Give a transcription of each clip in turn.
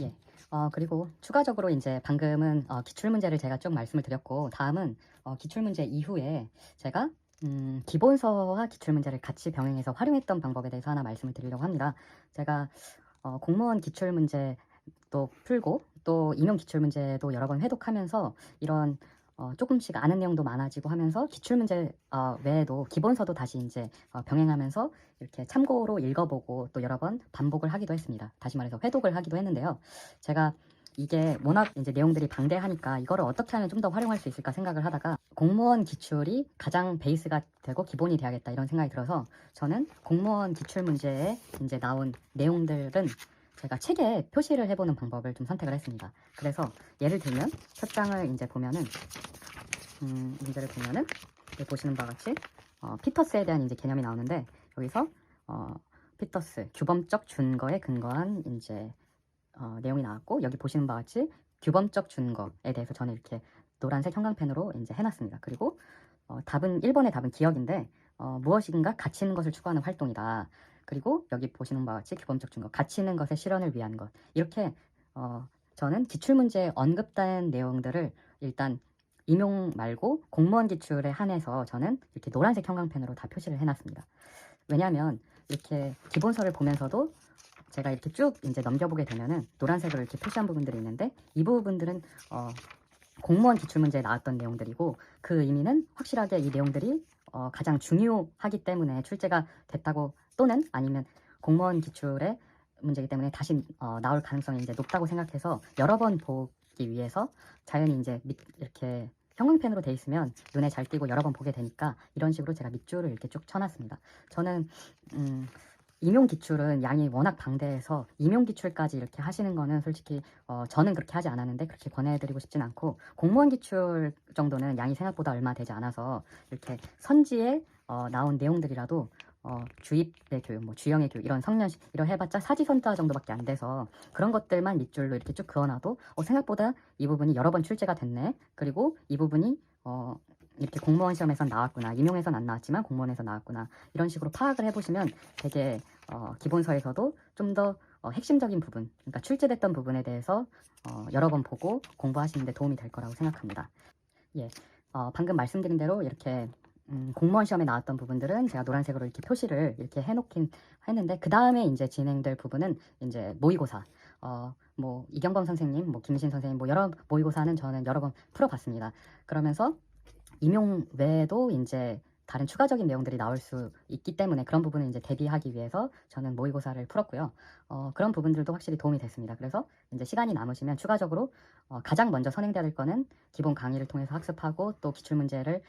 예. 그리고 추가적으로 이제 방금은 기출문제를 제가 좀 말씀을 드렸고, 다음은 기출문제 이후에 제가 기본서와 기출문제를 같이 병행해서 활용했던 방법에 대해서 하나 말씀을 드리려고 합니다. 제가 공무원 기출문제도 풀고 또 임용 기출문제도 여러 번 회독하면서 이런 조금씩 아는 내용도 많아지고 하면서 기출문제 외에도 기본서도 다시 이제 병행하면서 이렇게 참고로 읽어보고 또 여러 번 반복을 하기도 했습니다. 다시 말해서 회독을 하기도 했는데요. 제가 이게 워낙 이제 내용들이 방대하니까 이거를 어떻게 하면 좀 더 활용할 수 있을까 생각을 하다가 공무원 기출이 가장 베이스가 되고 기본이 돼야겠다 이런 생각이 들어서 저는 공무원 기출 문제에 이제 나온 내용들은 제가 책에 표시를 해보는 방법을 좀 선택을 했습니다. 그래서 예를 들면 첫 장을 이제 보면은 문제를 보면은 여기 보시는 바와 같이 피터스에 대한 이제 개념이 나오는데 여기서 피터스 규범적 준거에 근거한 이제 내용이 나왔고 여기 보시는 바와 같이 규범적 준거에 대해서 저는 이렇게 노란색 형광펜으로 이제 해놨습니다. 그리고 답은 1번의 답은 기억인데 무엇인가 가치 있는 것을 추구하는 활동이다. 그리고 여기 보시는 바와 같이 규범적 준거, 가치 있는 것의 실현을 위한 것. 이렇게 저는 기출문제에 언급된 내용들을 일단 임용 말고 공무원 기출에 한해서 저는 이렇게 노란색 형광펜으로 다 표시를 해놨습니다. 왜냐하면 이렇게 기본서를 보면서도 제가 이렇게 쭉 이제 넘겨보게 되면은 노란색으로 이렇게 표시한 부분들이 있는데 이 부분들은 공무원 기출문제에 나왔던 내용들이고 그 의미는 확실하게 이 내용들이 가장 중요하기 때문에 출제가 됐다고 또는 아니면 공무원 기출의 문제이기 때문에 다시 나올 가능성이 이제 높다고 생각해서 여러 번 보기 위해서 자연히 이제 이렇게 형광펜으로 돼 있으면 눈에 잘 띄고 여러 번 보게 되니까 이런 식으로 제가 밑줄을 이렇게 쭉 쳐놨습니다. 저는 임용 기출은 양이 워낙 방대해서 임용 기출까지 이렇게 하시는 거는 솔직히 저는 그렇게 하지 않았는데 그렇게 권해드리고 싶진 않고 공무원 기출 정도는 양이 생각보다 얼마 되지 않아서 이렇게 선지에 나온 내용들이라도 주입의 교육, 뭐 주형의 교육 이런 성년 이런 해봤자 사지선다 정도밖에 안 돼서 그런 것들만 밑줄로 이렇게 쭉 그어놔도 생각보다 이 부분이 여러 번 출제가 됐네. 그리고 이 부분이 이렇게 공무원 시험에선 나왔구나. 임용에선 안 나왔지만 공무원에서 나왔구나. 이런 식으로 파악을 해보시면 되게 기본서에서도 좀 더 핵심적인 부분, 그러니까 출제됐던 부분에 대해서 여러 번 보고 공부하시는 데 도움이 될 거라고 생각합니다. 예, 방금 말씀드린 대로 이렇게 공무원 시험에 나왔던 부분들은 제가 노란색으로 이렇게 표시를 이렇게 해놓긴 했는데 그 다음에 이제 진행될 부분은 이제 모의고사. 뭐 이경범 선생님, 뭐 김신 선생님, 뭐 여러 모의고사는 저는 여러 번 풀어봤습니다. 그러면서 임용 외에도 이제 다른 추가적인 내용들이 나올 수 있기 때문에 그런 부분을 이제 대비하기 위해서 저는 모의고사를 풀었고요. 그런 부분들도 확실히 도움이 됐습니다. 그래서 이제 시간이 남으시면 추가적으로 가장 먼저 선행돼야 될 거는 기본 강의를 통해서 학습하고 또 기출문제를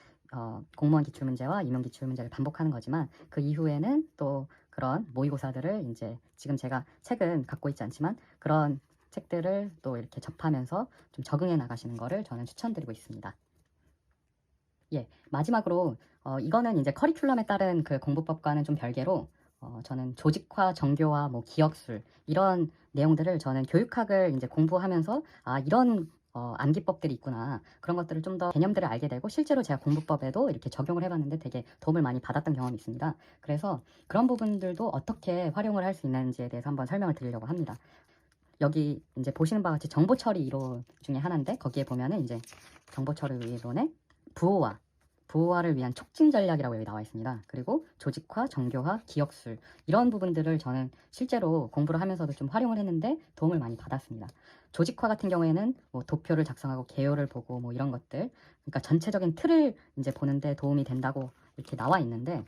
공무원 기출문제와 임용 기출문제를 반복하는 거지만 그 이후에는 또 그런 모의고사들을 이제 지금 제가 책은 갖고 있지 않지만 그런 책들을 또 이렇게 접하면서 좀 적응해 나가시는 거를 저는 추천드리고 있습니다. 예, 마지막으로 이거는 이제 커리큘럼에 따른 그 공부법과는 좀 별개로 저는 조직화, 정교화, 뭐 기억술 이런 내용들을 저는 교육학을 이제 공부하면서 이런 암기법들이 있구나 그런 것들을 좀 더 개념들을 알게 되고 실제로 제가 공부법에도 이렇게 적용을 해봤는데 되게 도움을 많이 받았던 경험이 있습니다. 그래서 그런 부분들도 어떻게 활용을 할 수 있는지에 대해서 한번 설명을 드리려고 합니다. 여기 이제 보시는 바와 같이 정보 처리 이론 중에 하나인데 거기에 보면은 이제 정보 처리 이론의 부호화를 위한 촉진 전략이라고 여기 나와 있습니다. 그리고 조직화, 정교화, 기억술 이런 부분들을 저는 실제로 공부를 하면서도 좀 활용을 했는데 도움을 많이 받았습니다. 조직화 같은 경우에는 뭐 도표를 작성하고 개요를 보고 뭐 이런 것들 그러니까 전체적인 틀을 이제 보는데 도움이 된다고 이렇게 나와 있는데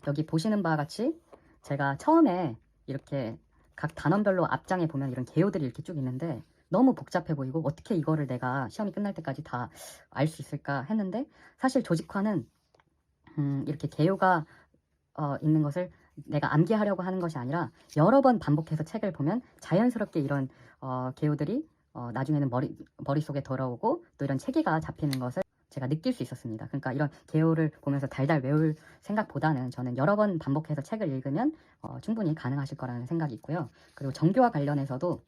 여기 보시는 바와 같이 제가 처음에 이렇게 각 단원별로 앞장에 보면 이런 개요들이 이렇게 쭉 있는데 너무 복잡해 보이고 어떻게 이거를 내가 시험이 끝날 때까지 다 알 수 있을까 했는데 사실 조직화는 이렇게 개요가 있는 것을 내가 암기하려고 하는 것이 아니라 여러 번 반복해서 책을 보면 자연스럽게 이런 개요들이 나중에는 머릿속에 들어오고 또 이런 체계가 잡히는 것을 제가 느낄 수 있었습니다. 그러니까 이런 개요를 보면서 달달 외울 생각보다는 저는 여러 번 반복해서 책을 읽으면 충분히 가능하실 거라는 생각이 있고요. 그리고 정교와 관련해서도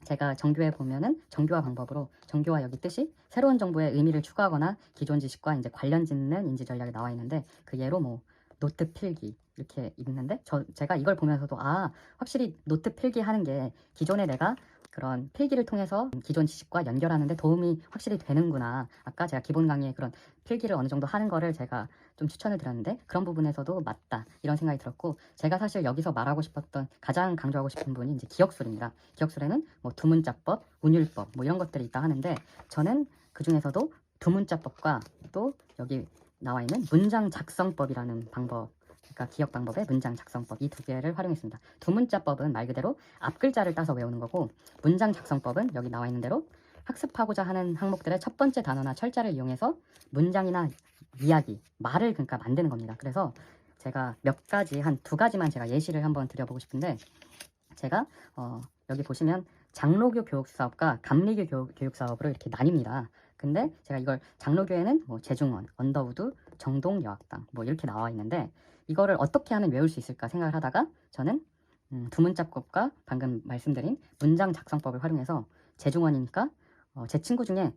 제가 정교에 보면은 정교화 방법으로 정교화 여기 뜻이 새로운 정보의 의미를 추가하거나 기존 지식과 이제 관련 짓는 인지 전략이 나와 있는데 그 예로 뭐 노트 필기 이렇게 있는데 제가 이걸 보면서도 확실히 노트 필기 하는 게 기존에 내가 그런 필기를 통해서 기존 지식과 연결하는 데 도움이 확실히 되는구나. 아까 제가 기본 강의에 그런 필기를 어느 정도 하는 거를 제가 좀 추천을 드렸는데 그런 부분에서도 맞다 이런 생각이 들었고, 제가 사실 여기서 말하고 싶었던 가장 강조하고 싶은 부분이 이제 기억술입니다. 기억술에는 뭐 두문자법, 운율법 뭐 이런 것들이 있다 하는데, 저는 그 중에서도 두문자법과 또 여기 나와 있는 문장 작성법이라는 방법, 그러니까 기억 방법의 문장 작성법, 이 두 개를 활용했습니다. 두문자법은 말 그대로 앞 글자를 따서 외우는 거고, 문장 작성법은 여기 나와 있는 대로 학습하고자 하는 항목들의 첫 번째 단어나 철자를 이용해서 문장이나 이야기, 말을 그러니까 만드는 겁니다. 그래서 제가 몇 가지, 한 두 가지만 제가 예시를 한번 드려보고 싶은데, 제가 여기 보시면 장로교 교육사업과 감리교 교육사업으로 이렇게 나뉩니다. 근데 제가 이걸 장로교에는 뭐 재중원, 언더우드, 정동여학당 뭐 이렇게 나와 있는데, 이거를 어떻게 하면 외울 수 있을까 생각을 하다가 저는 두문자법과 방금 말씀드린 문장 작성법을 활용해서, 재중원이니까 제 친구 중에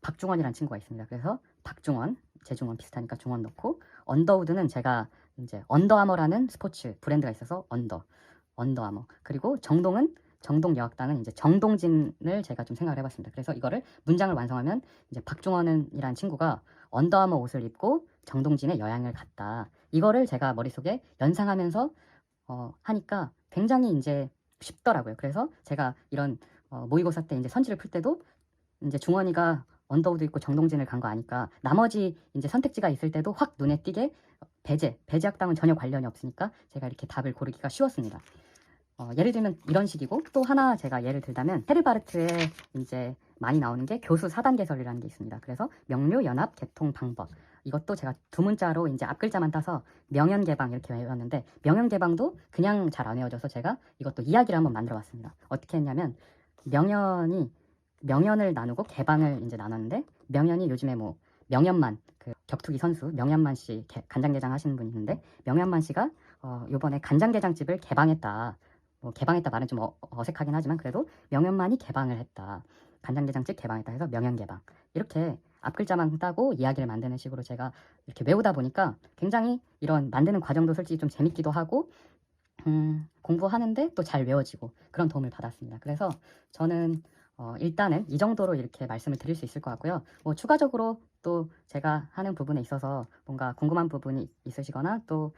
박중원이라는 친구가 있습니다. 그래서 박중원, 재중원 비슷하니까 중원 넣고, 언더우드는 제가 이제 언더아머라는 스포츠 브랜드가 있어서 언더아머. 그리고 정동은 정동여학당은 이제 정동진을 제가 좀 생각을 해봤습니다. 그래서 이거를 문장을 완성하면 이제 박중원이라는 친구가 언더아머 옷을 입고 정동진의 여행을 갔다. 이거를 제가 머릿속에 연상하면서 하니까 굉장히 이제 쉽더라고요. 그래서 제가 이런 모의고사 때 이제 선지를 풀 때도 이제 중원이가 언더우드 있고 정동진을 간 거 아니까 나머지 이제 선택지가 있을 때도 확 눈에 띄게 배제학당은 전혀 관련이 없으니까 제가 이렇게 답을 고르기가 쉬웠습니다. 예를 들면 이런 식이고, 또 하나 제가 예를 들자면 헤르바르트에 이제 많이 나오는 게 교수 4단계설이라는 게 있습니다. 그래서 명료, 연합, 개통, 방법, 이것도 제가 두 문자로 이제 앞글자만 따서 명연개방 이렇게 외웠는데, 명연개방도 그냥 잘 안 외워져서 제가 이것도 이야기를 한번 만들어 봤습니다. 어떻게 했냐면, 명연을 나누고 개방을 이제 나눴는데, 명연이 요즘에 뭐 명연만, 그 격투기 선수 명연만 씨 간장게장 하시는 분이 있는데, 명연만 씨가 요번에 간장게장집을 개방했다. 뭐 개방했다 말은 좀 어색하긴 하지만 그래도 명연만이 개방을 했다. 간장게장집 개방했다 해서 명연개방. 이렇게 앞글자만 따고 이야기를 만드는 식으로 제가 이렇게 외우다 보니까 굉장히 이런 만드는 과정도 솔직히 좀 재밌기도 하고, 공부하는데 또 잘 외워지고 그런 도움을 받았습니다. 그래서 저는 일단은 이 정도로 이렇게 말씀을 드릴 수 있을 것 같고요. 뭐 추가적으로 또 제가 하는 부분에 있어서 뭔가 궁금한 부분이 있으시거나 또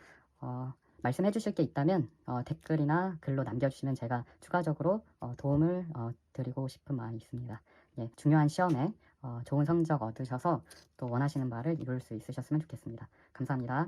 말씀해 주실 게 있다면 댓글이나 글로 남겨주시면 제가 추가적으로 도움을 드리고 싶은 마음이 있습니다. 예, 중요한 시험에 좋은 성적 얻으셔서 또 원하시는 바를 이룰 수 있으셨으면 좋겠습니다. 감사합니다.